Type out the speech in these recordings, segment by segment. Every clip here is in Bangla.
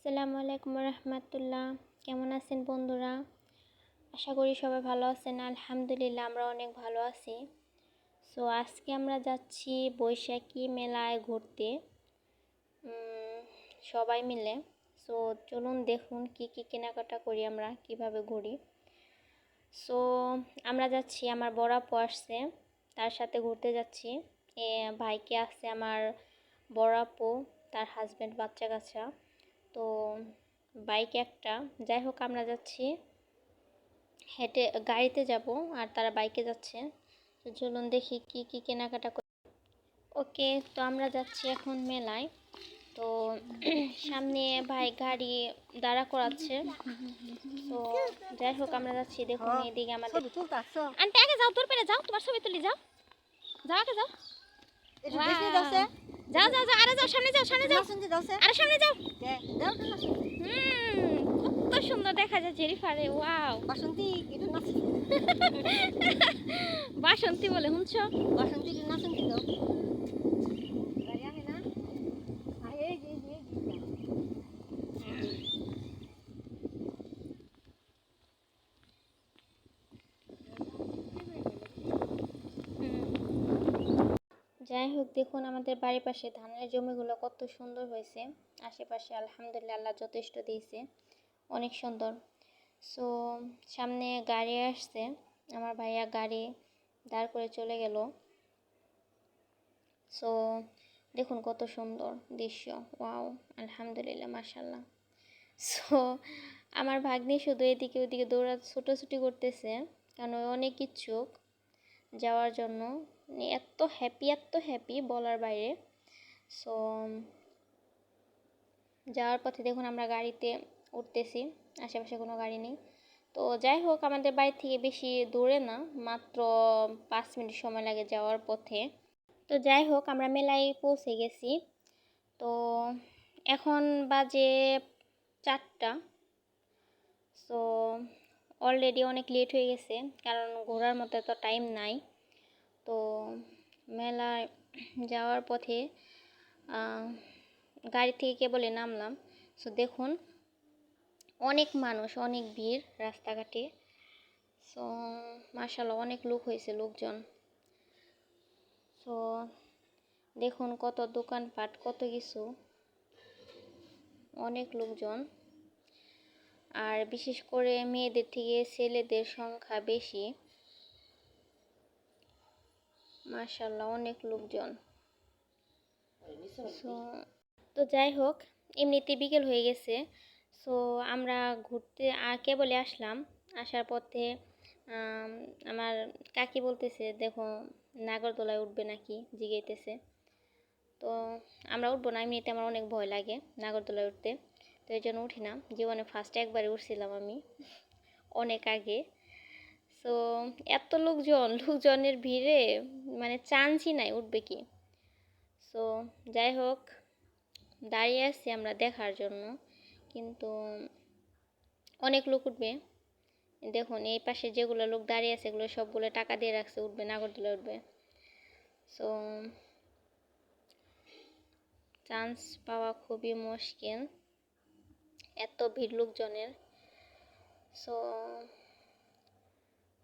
আসসালামু আলাইকুম রহমতুল্লাহ। কেমন আছেন বন্ধুরা? আশা করি সবাই ভালো আছেন। আলহামদুলিল্লাহ আমরা অনেক ভালো আছি। সো আজকে আমরা যাচ্ছি বৈশাখী মেলায় ঘুরতে সবাই মিলে। সো চলুন দেখুন কি কি কেনাকাটা করি, আমরা কিভাবে ঘুরি। সো আমরা যাচ্ছি, আমার বড় আপু আসছে, তার সাথে ঘুরতে যাচ্ছি। ভাইকে আসছে আমার বড় আপু, তার হাজব্যান্ড, বাচ্চা কাচ্চা। তো বাইক একটা, যাই হোক আমরা যাচ্ছি হেঁটে, গাড়িতে যাব আর তারা বাইকে যাচ্ছে। তো চলুন দেখি কি কি কেনাকাটা করি। ওকে, তো আমরা যাচ্ছি এখন মেলায়। তো সামনে ভাই গাড়ি দাঁড়া করাচ্ছে। তো যাই হোক আমরা যাচ্ছি, দেখুন এদিকে আমাদের আন্টি, আগে যাও, দূর পেরে যাও, তোমার ছবি তুলি, যাও যাও, আগে যাও, যাও যাও যাও, আরে যাও, সামনে যাও, সামনে যাও, আরে সামনে যাও। কত সুন্দর দেখা যায় জেরিফারে। ওয়াও, বাসন্তী এটা নাচ, বাসন্তী বলে শুনছো? বাসন্তী এটা নাচন্তি দাও গাড়ি আহে না। এই যে যাই হোক, দেখুন আমাদের বাড়ির পাশে ধানের জমিগুলো কত সুন্দর হয়েছে। আশেপাশে আলহামদুলিল্লাহ আল্লাহ যথেষ্ট দিয়েছে, অনেক সুন্দর। সো সামনে গাড়ি আসছে, আমার ভাইয়া গাড়ি দাঁড় করে চলে গেল। সো দেখুন কত সুন্দর দৃশ্য। ওয়াও, আলহামদুলিল্লাহ, মাশাল্লাহ। সো আমার ভাগ্নি শুধু এদিকে ওদিকে ছোটাছুটি করতেছে, কারণ ও অনেক ইচ্ছুক যাওয়ার জন্য। এত হ্যাপি বলার বাইরে। সো যাওয়ার পথে দেখুন আমরা গাড়িতে উঠতেছি, আশেপাশে কোনো গাড়ি নেই। তো যাই হোক, আমাদের বাড়ি থেকে বেশি দূরে না, মাত্র 5 মিনিট সময় লাগে যাওয়ার পথে। তো যাই হোক আমরা মেলায় পৌঁছে গেছি। তো এখন বাজে 4টা। সো অলরেডি অনেক লেট হয়ে গেছে, কারণ ঘোরার মতো তো টাইম নাই। তো মেলায় যাওয়ার পথে গাড়ি থেকে কেবলে নামলাম। সো দেখুন অনেক মানুষ, অনেক ভিড় রাস্তাঘাটে। সো মাশাআল্লাহ অনেক লোক হয়েছে, লোকজন। সো দেখুন কত দোকানপাট, কত কিছু, অনেক লোকজন। আর বিশেষ করে মেয়েদের থেকে ছেলেদের সংখ্যা বেশি, মাশাআল্লাহ অনেক লোকজন। সো তো যাই হোক, এমনিতে বিকেল হয়ে গেছে। সো আমরা ঘুরতে কেবলে আসলাম। আসার পথে আমার কাকি বলতেছে, দেখো নাগরদোলায় উঠবে নাকি, জিগাইতেছে। তো আমরা উঠবো না, এমনিতে আমার অনেক ভয় লাগে নাগরদোলায় উঠতে। তো এই জন্য উঠি না। জীবনে ফার্স্টে একবারে উঠছিলাম আমি, অনেক আগে। সো এত লোকজনের ভিড়ে মানে চান্সই নাই উঠবে কি। সো যাই হোক দাঁড়িয়ে আছি আমরা দেখার জন্য, কিন্তু অনেক লোক উঠবে। দেখুন এই পাশে যেগুলো লোক দাঁড়িয়ে আছে, এগুলো সবগুলো টাকা দিয়ে রাখছে, উঠবে, নাগরদোলা উঠবে। সো চান্স পাওয়া খুবই মুশকিল, এত ভিড় লোকজনের। সো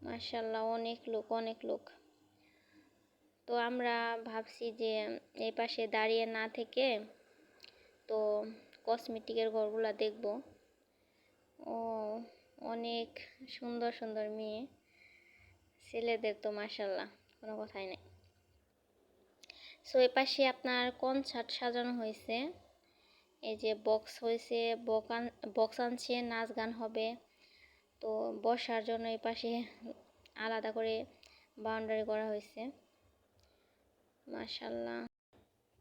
মাশাআল্লাহ অনেক লোক, অনেক লোক। তো আমরা ভাবছি যে এই পাশে দাঁড়িয়ে না থেকে তো কসমেটিকের ঘরগুলো দেখব। ও অনেক সুন্দর সুন্দর মেয়ে, ছেলেদের তো মাশাআল্লাহ কোনো কথাই নেই। সো এই পাশে আপনার কনসার্ট সাজানো হয়েছে, এই যে বক্স হয়েছে, বক্স আনছে, নাচ গান হবে। তো বসার জন্য এই পাশে আলাদা করে বাউন্ডারি করা হয়েছে, মাশাআল্লাহ।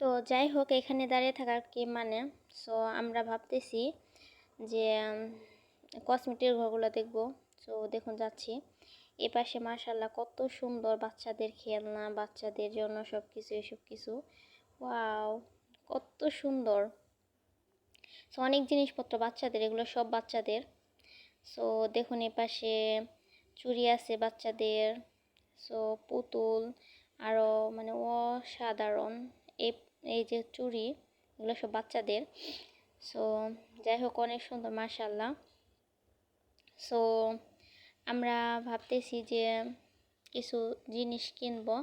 তো যাই হোক এখানে দাঁড়িয়ে থাকার কি মানে। সো আমরা ভাবতেছি যে কসমেটিকের ঘরগুলো দেখব। সো দেখুন যাচ্ছি, এ পাশে মাশাআল্লাহ কত সুন্দর বাচ্চাদের খেলনা, বাচ্চাদের জন্য সব কিছু, এসব কিছু। ওয়াও, কত সুন্দর। সো অনেক জিনিসপত্র বাচ্চাদের, এগুলো সব বাচ্চাদের। সো দেখুন এ পাশে চুড়ি আছে বাচ্চাদের, সো পুতুল, আরও মানে অসাধারণ এই এই যে চুড়ি, এগুলো সব বাচ্চাদের। সো যাই হোক অনেক সুন্দর মাশাআল্লাহ। সো আমরা ভাবতেছি যে কিছু জিনিস কিনবো।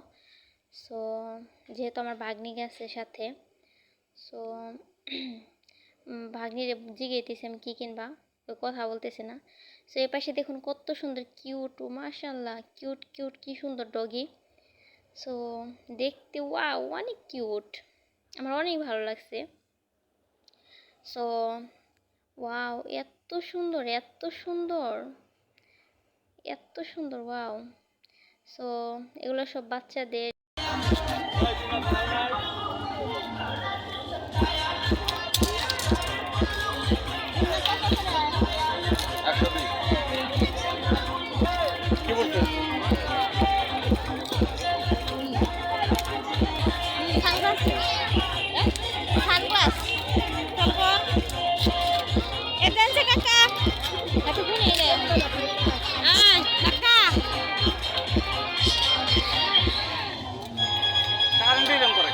সো যেহেতু আমার ভাগ্নি গেছে সাথে, সো ভাগ্নিরে জিজ্ঞেস আমি কী কিনবা, ওই কথা বলতেছে না। সো এর পাশে দেখুন কত সুন্দর কিউট, ও মাশাআল্লাহ কিউট কিউট, কি সুন্দর ডগি। সো দেখতে ওয়াও অনেক কিউট, আমার অনেক ভালো লাগছে। সো ওয়াও এত সুন্দর এত সুন্দর এত সুন্দর ওয়াও। সো এগুলো সব বাচ্চাদের। কি বলতে সানগ্লাস সানগ্লাস তারপর এটা আছে কাকা একটু গুনে রে কাকা কারণ দিলাম করে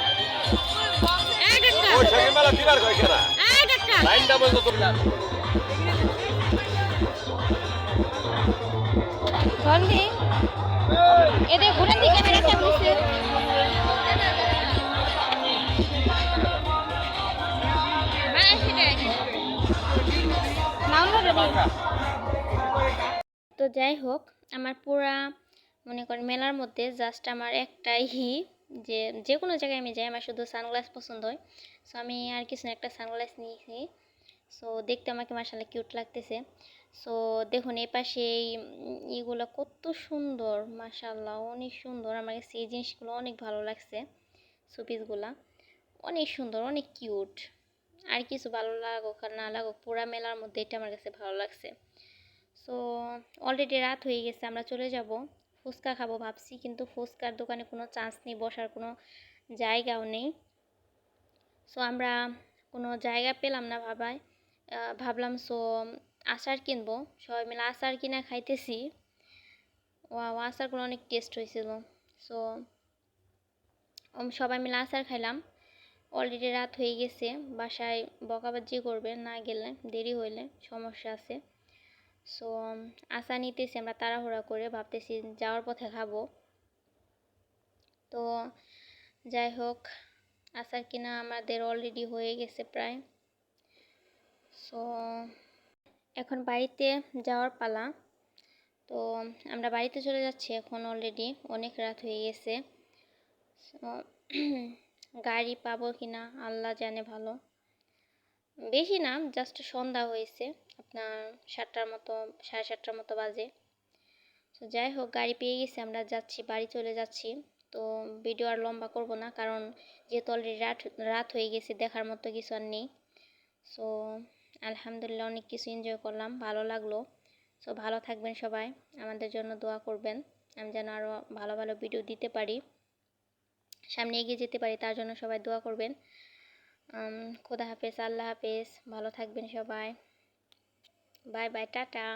এই কাকা ওই সঙ্গে মেলা দিবার কয় কেনা এই কাকা লাইনটা বন্ধ করে বন্ধি এদের ঘুরে দিকে ক্যামেরা কেমন হচ্ছে তো যাই হোক আমার পুরা মনে করেন মেলার মধ্যে জাস্ট আমার একটাই যে যে কোনো জায়গায় আমি যাই আমার শুধু সানগ্লাস পছন্দ হয়। সো আমি আর কিছু না, একটা সানগ্লাস নিয়েছি। সো দেখতে আমাকে মাশাআল্লাহ কিউট লাগতেছে। সো দেখুন এই পাশে এই ইগুলো কত সুন্দর মাশাআল্লাহ, অনেক সুন্দর। আমার কাছে এই জিনিসগুলো অনেক ভালো লাগছে, শোপিসগুলা অনেক সুন্দর অনেক কিউট। আর কিছু ভালো লাগুক আর না লাগুক, পুরা মেলার মধ্যে এটা আমার কাছে ভালো লাগছে। সো অলরেডি রাত হয়ে গেছে, আমরা চলে যাব। ফুচকা খাবো ভাবছি, কিন্তু ফুচকার দোকানে কোনো চান্স নেই, বসার কোনো জায়গাও নেই। সো আমরা কোনো জায়গা পেলাম না ভাবলাম সো আচার কিনবো, সবাই মিলে আচার কিনা খাইতেছি। ওয়াও আচারগুলো অনেক টেস্ট হয়েছিল। সো সবাই মিলে আচার খাইলাম। অলরেডি রাত হয়ে গেছে, বাসায় বকাবাজি করবে না গেলে, দেরি হইলে সমস্যা আছে। সো আচার নিতেছি আমরা তাড়াহুড়া করে, ভাবতেছি যাওয়ার পথে খাবো। তো যাই হোক আচার কিনা আমাদের অলরেডি হয়ে গেছে প্রায়। সো এখন বাড়িতে যাওয়ার পালা। তো আমরা বাড়িতে চলে যাচ্ছি এখন, অলরেডি অনেক রাত হয়ে গেছে। সো গাড়ি পাবো কিনা আল্লাহ জানে ভালো। বেশি না, জাস্ট সন্ধ্যা হয়েছে, আপনার 7টার মতো 7:30টার মতো বাজে। তো যাই হোক গাড়ি পেয়ে গেছি, আমরা যাচ্ছি, বাড়ি চলে যাচ্ছি। তো ভিডিও আর লম্বা করব না, কারণ যেহেতু অলরেডি রাত হয়ে গেছে, দেখার মতো কিছু আর নেই। সো আলহামদুলিল্লাহ অনেক কিছু এনজয় করলাম, ভালো লাগলো। সো ভালো থাকবেন সবাই, আমাদের জন্য দোয়া করবেন, আমি যেন আরও ভালো ভালো ভিডিও দিতে পারি, সামনে এগিয়ে যেতে পারি, তার জন্য সবাই দোয়া করবেন। খোদা হাফেজ, আল্লাহ হাফেজ, ভালো থাকবেন সবাই, বাই বাই, টাটা।